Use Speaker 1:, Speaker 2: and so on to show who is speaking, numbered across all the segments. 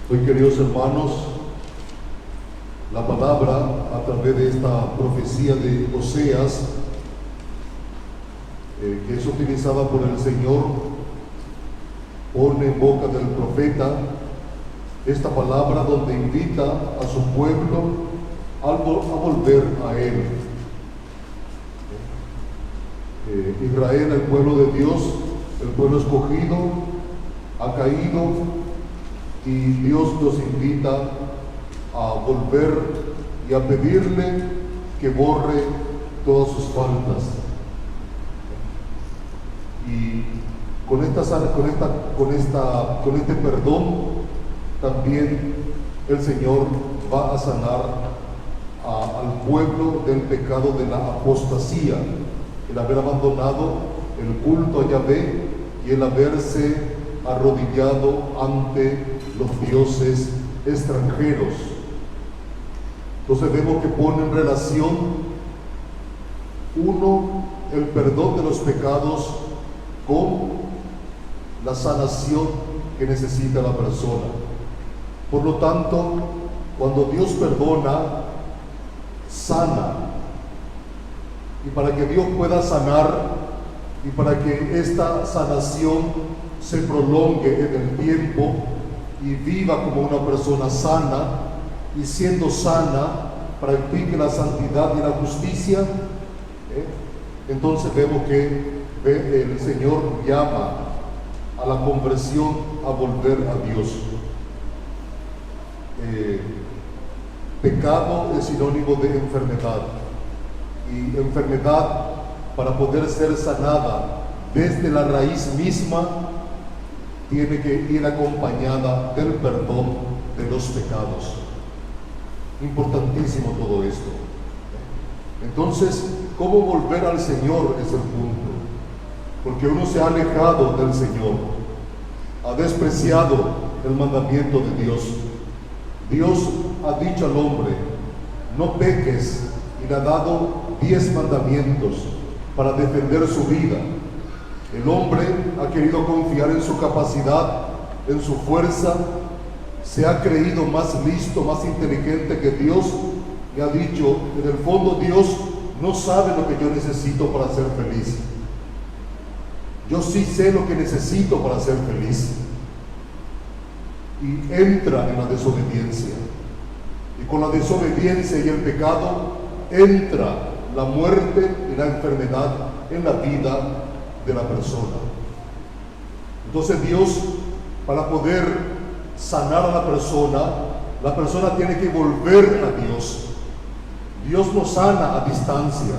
Speaker 1: Hoy, queridos hermanos, la palabra a través de esta profecía de Oseas, que es utilizada por el Señor, pone en boca del profeta esta palabra donde invita a su pueblo a volver a Él. Israel, el pueblo de Dios, el pueblo escogido, ha caído, y Dios nos invita a volver y a pedirle que borre todas sus faltas. Y con este perdón también el Señor va a sanar al pueblo del pecado de la apostasía, el haber abandonado el culto a Yahvé y el haberse arrodillado ante los dioses extranjeros. Entonces vemos que pone en relación, uno, el perdón de los pecados con la sanación que necesita la persona. Por lo tanto, cuando Dios perdona, sana. Y para que Dios pueda sanar y para que esta sanación se prolongue en el tiempo y viva como una persona sana, y siendo sana practique la santidad y la justicia, entonces vemos que el Señor llama a la conversión, a volver a Dios. Pecado es sinónimo de enfermedad, y enfermedad, para poder ser sanada desde la raíz misma, tiene que ir acompañada del perdón de los pecados. Importantísimo todo esto. Entonces, ¿cómo volver al Señor? Es el punto. Porque uno se ha alejado del Señor, ha despreciado el mandamiento de Dios. Dios ha dicho al hombre: no peques, y le ha dado 10 mandamientos para defender su vida. El hombre ha querido confiar en su capacidad, en su fuerza, se ha creído más listo, más inteligente que Dios, y ha dicho: en el fondo Dios no sabe lo que yo necesito para ser feliz. Yo sí sé lo que necesito para ser feliz. Y entra en la desobediencia. Y con la desobediencia y el pecado entra la muerte y la enfermedad en la vida de la persona. Entonces Dios, para poder sanar a la persona tiene que volver a Dios. Dios no sana a distancia,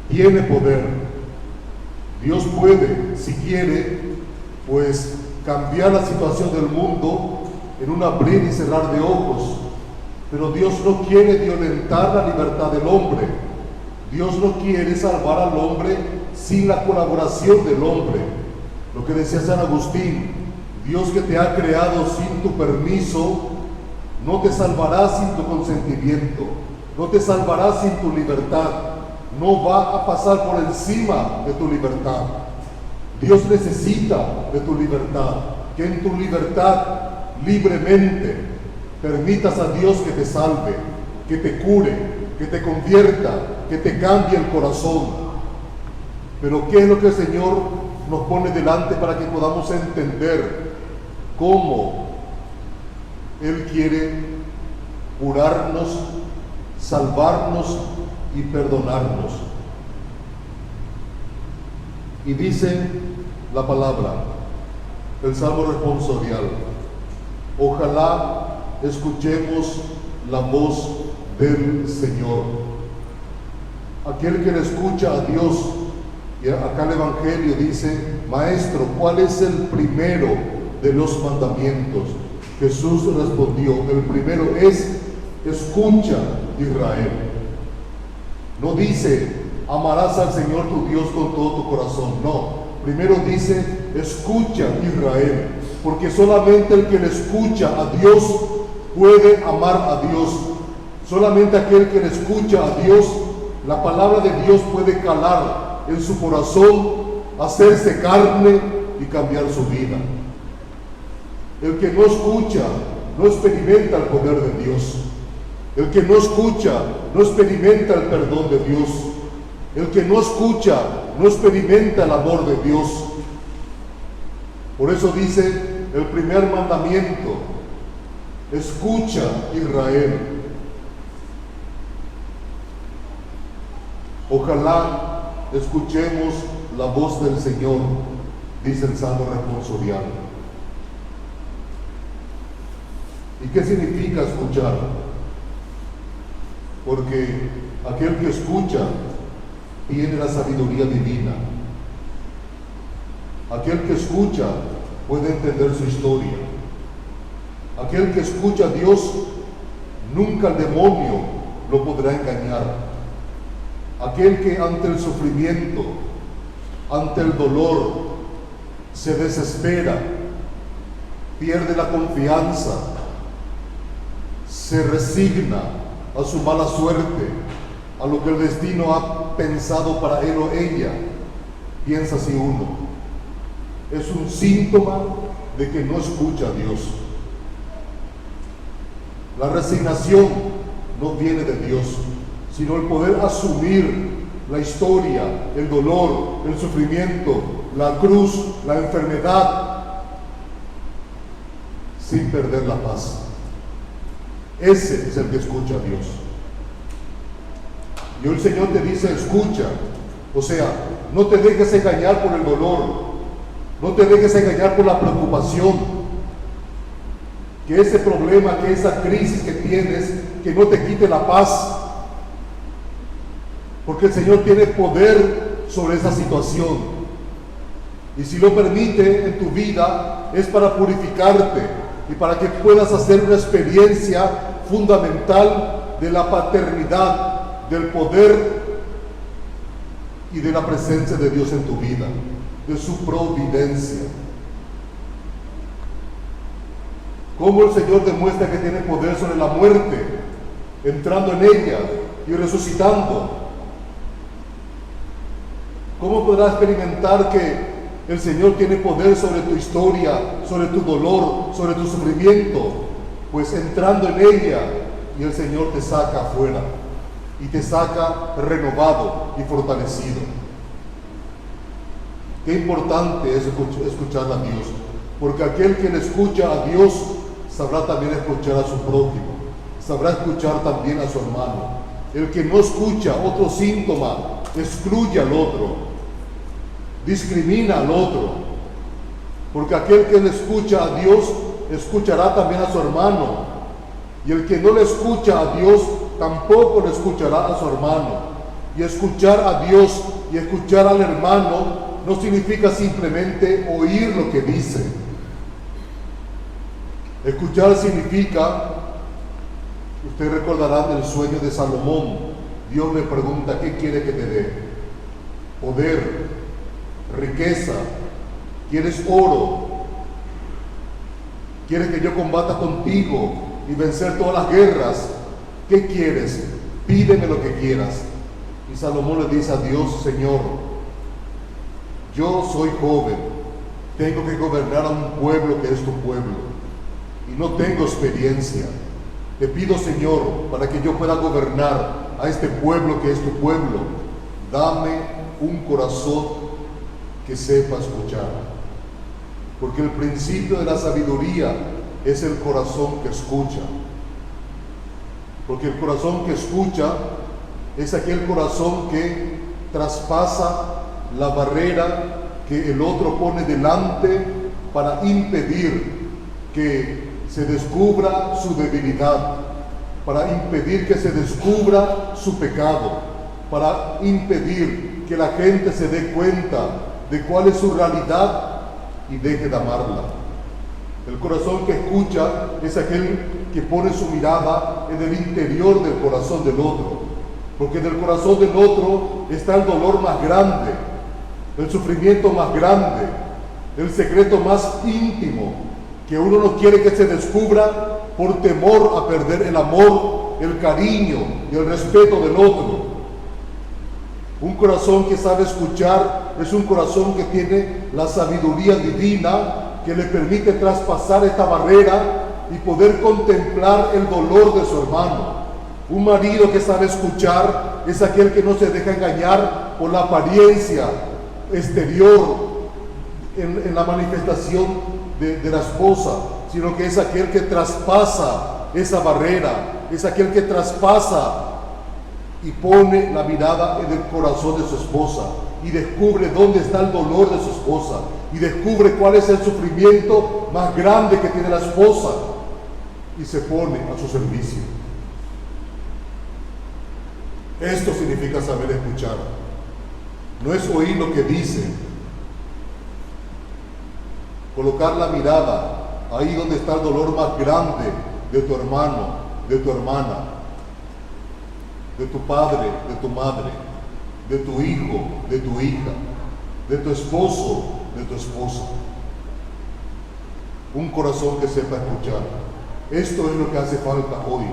Speaker 1: tiene poder. Dios puede, si quiere, pues cambiar la situación del mundo en un abrir y cerrar de ojos, pero Dios no quiere violentar la libertad del hombre. Dios no quiere salvar al hombre sin la colaboración del hombre. Lo que decía San Agustín: Dios, que te ha creado sin tu permiso, no te salvará sin tu consentimiento, no te salvará sin tu libertad, no va a pasar por encima de tu libertad. Dios necesita de tu libertad, que en tu libertad libremente permitas a Dios que te salve, que te cure, que te convierta, que te cambie el corazón. Pero ¿qué es lo que el Señor nos pone delante para que podamos entender cómo Él quiere curarnos, salvarnos y perdonarnos? Y dice la palabra, el Salmo responsorial: ojalá escuchemos la voz del Señor. Aquel que le escucha a Dios. Y acá el Evangelio dice: Maestro, ¿cuál es el primero de los mandamientos? Jesús respondió: el primero es: escucha, Israel. No dice: amarás al Señor tu Dios con todo tu corazón. No, primero dice: escucha, Israel, porque solamente el que le escucha a Dios puede amar a Dios. Solamente aquel que le escucha a Dios, la palabra de Dios puede calar en su corazón, hacerse carne y cambiar su vida. El que no escucha no experimenta el poder de Dios. El que no escucha no experimenta el perdón de Dios. El que no escucha no experimenta el amor de Dios. Por eso dice el primer mandamiento: escucha, Israel. Ojalá escuchemos la voz del Señor, dice el Salmo responsorial. ¿Y qué significa escuchar? Porque aquel que escucha tiene la sabiduría divina. Aquel que escucha puede entender su historia. Aquel que escucha a Dios, nunca el demonio lo podrá engañar. Aquel que ante el sufrimiento, ante el dolor, se desespera, pierde la confianza, se resigna a su mala suerte, a lo que el destino ha pensado para él o ella, piensa así uno. Es un síntoma de que no escucha a Dios. La resignación no viene de Dios, sino el poder asumir la historia, el dolor, el sufrimiento, la cruz, la enfermedad, sin perder la paz. Ese es el que escucha a Dios. Y hoy el Señor te dice: escucha. O sea, no te dejes engañar por el dolor, no te dejes engañar por la preocupación, que ese problema, que esa crisis que tienes, que no te quite la paz, porque el Señor tiene poder sobre esa situación, y si lo permite en tu vida es para purificarte y para que puedas hacer una experiencia fundamental de la paternidad, del poder y de la presencia de Dios en tu vida, de su providencia. Cómo el Señor demuestra que tiene poder sobre la muerte, entrando en ella y resucitando. ¿Cómo podrás experimentar que el Señor tiene poder sobre tu historia, sobre tu dolor, sobre tu sufrimiento? Pues entrando en ella, y el Señor te saca afuera y te saca renovado y fortalecido. Qué importante es escuchar a Dios, porque aquel que le escucha a Dios sabrá también escuchar a su prójimo, sabrá escuchar también a su hermano. El que no escucha, otro síntoma, excluye al otro, discrimina al otro, porque aquel que le escucha a Dios escuchará también a su hermano, y el que no le escucha a Dios tampoco le escuchará a su hermano. Y escuchar a Dios y escuchar al hermano no significa simplemente oír lo que dice. Escuchar significa, ustedes recordarán el sueño de Salomón. Dios le pregunta: ¿qué quiere que te dé? Poder, riqueza, ¿quieres oro? ¿Quieres que yo combata contigo y vencer todas las guerras? ¿Qué quieres? Pídeme lo que quieras. Y Salomón le dice a Dios: Señor, yo soy joven, tengo que gobernar a un pueblo que es tu pueblo, y no tengo experiencia. Te pido, Señor, para que yo pueda gobernar a este pueblo que es tu pueblo, dame un corazón que sepa escuchar. Porque el principio de la sabiduría es el corazón que escucha. Porque el corazón que escucha es aquel corazón que traspasa la barrera que el otro pone delante para impedir que se descubra su debilidad, para impedir que se descubra su pecado, para impedir que la gente se dé cuenta de cuál es su realidad y deje de amarla. El corazón que escucha es aquel que pone su mirada en el interior del corazón del otro, porque en el corazón del otro está el dolor más grande, el sufrimiento más grande, el secreto más íntimo, que uno no quiere que se descubra por temor a perder el amor, el cariño y el respeto del otro. Un corazón que sabe escuchar es un corazón que tiene la sabiduría divina que le permite traspasar esta barrera y poder contemplar el dolor de su hermano. Un marido que sabe escuchar es aquel que no se deja engañar por la apariencia exterior en la manifestación de la esposa, sino que es aquel que traspasa esa barrera, es aquel que traspasa y pone la mirada en el corazón de su esposa y descubre dónde está el dolor de su esposa y descubre cuál es el sufrimiento más grande que tiene la esposa y se pone a su servicio. Esto significa saber escuchar. No es oír lo que dice, colocar la mirada ahí donde está el dolor más grande de tu hermano, de tu hermana, de tu padre, de tu madre, de tu hijo, de tu hija, de tu esposo, de tu esposa. Un corazón que sepa escuchar. Esto es lo que hace falta hoy.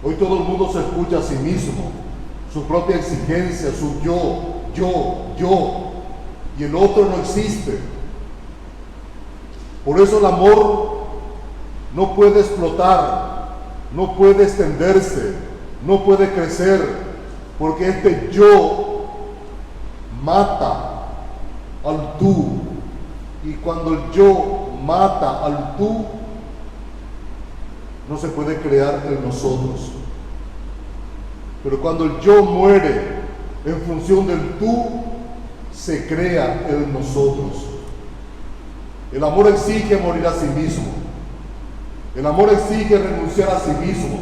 Speaker 1: Hoy todo el mundo se escucha a sí mismo, su propia exigencia, su yo, y el otro no existe. Por eso el amor no puede explotar, no puede extenderse, no puede crecer, porque este yo mata al tú, y cuando el yo mata al tú, no se puede crear en nosotros. Pero cuando el yo muere en función del tú, se crea en nosotros. El amor exige morir a sí mismo. El amor exige renunciar a sí mismo.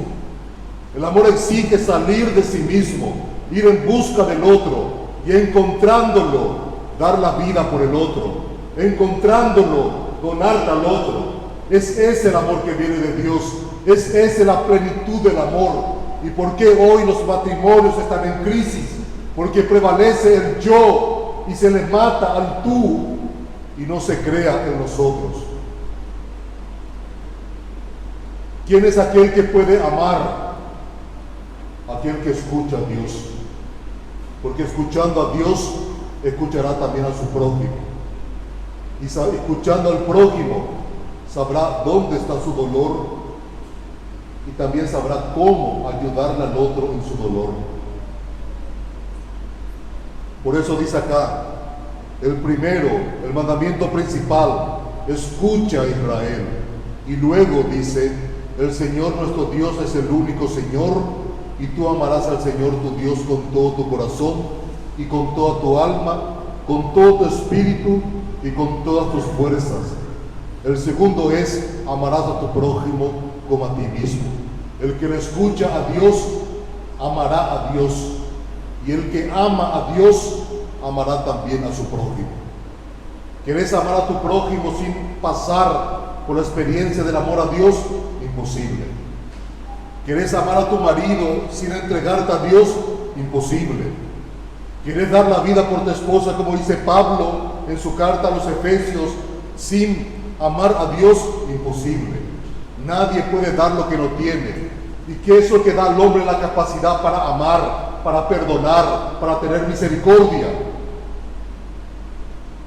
Speaker 1: El amor exige salir de sí mismo, ir en busca del otro y encontrándolo, dar la vida por el otro. Encontrándolo, donarte al otro. Es ese el amor que viene de Dios. Es esa la plenitud del amor. ¿Y por qué hoy los matrimonios están en crisis? Porque prevalece el yo y se le mata al tú y no se crea en nosotros. ¿Quién es aquel que puede amar? Aquel que escucha a Dios. Porque escuchando a Dios, escuchará también a su prójimo. Y escuchando al prójimo, sabrá dónde está su dolor y también sabrá cómo ayudarle al otro en su dolor. Por eso dice acá, el mandamiento principal, escucha a Israel. Y luego dice, el Señor nuestro Dios es el único Señor, y tú amarás al Señor tu Dios con todo tu corazón, y con toda tu alma, con todo tu espíritu, y con todas tus fuerzas. El segundo es, amarás a tu prójimo como a ti mismo. El que le escucha a Dios, amará a Dios. Y el que ama a Dios, amará también a su prójimo. ¿Querés amar a tu prójimo sin pasar por la experiencia del amor a Dios? Imposible. ¿Querés amar a tu marido sin entregarte a Dios? Imposible. ¿Querés dar la vida por tu esposa, como dice Pablo en su carta a los Efesios, sin amar a Dios? Imposible. Nadie puede dar lo que no tiene. ¿Y qué es lo que da al hombre la capacidad para amar, para perdonar, para tener misericordia?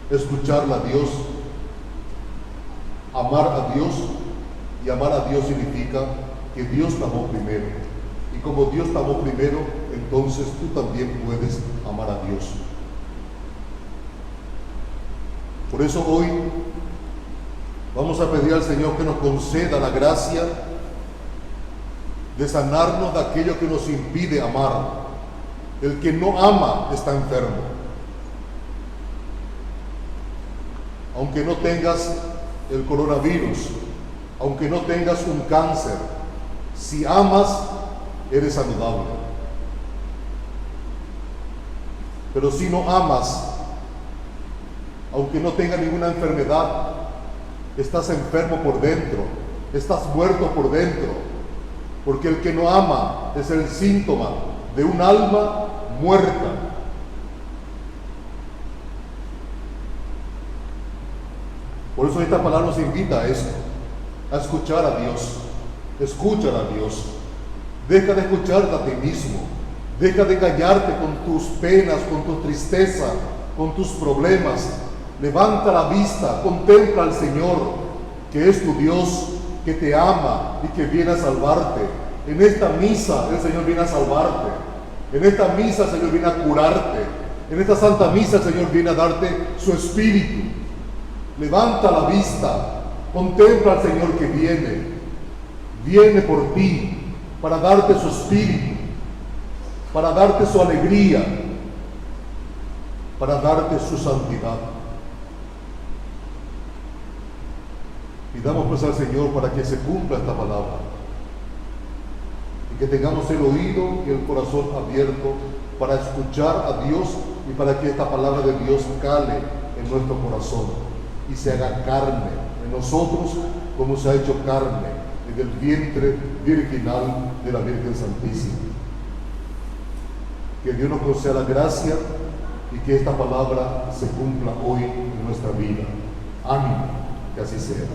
Speaker 1: Escucharle a Dios, amar a Dios, y amar a Dios significa que Dios te amó primero. Y como Dios te amó primero, entonces tú también puedes amar a Dios. Por eso hoy vamos a pedir al Señor que nos conceda la gracia de sanarnos de aquello que nos impide amar. El que no ama está enfermo. Aunque no tengas el coronavirus, aunque no tengas un cáncer, si amas, eres saludable. Pero si no amas, aunque no tengas ninguna enfermedad, estás enfermo por dentro, estás muerto por dentro, porque el que no ama es el síntoma de un alma muerta. Por eso esta palabra nos invita a esto, a escuchar a Dios. Escúchale a Dios. Deja de escucharte a ti mismo. Deja de engañarte con tus penas, con tu tristeza, con tus problemas. Levanta la vista, contempla al Señor, que es tu Dios, que te ama y que viene a salvarte. En esta misa el Señor viene a salvarte. En esta misa el Señor viene a curarte. En esta santa misa el Señor viene a darte su espíritu. Levanta la vista, contempla al Señor que viene por ti para darte su espíritu, para darte su alegría, para darte su santidad. Pidamos pues al Señor para que se cumpla esta palabra y que tengamos el oído y el corazón abierto para escuchar a Dios y para que esta palabra de Dios cale en nuestro corazón y se haga carne en nosotros como se ha hecho carne en el vientre virginal de la Virgen Santísima. Que Dios nos conceda la gracia y que esta palabra se cumpla hoy en nuestra vida. Ánimo, que así sea.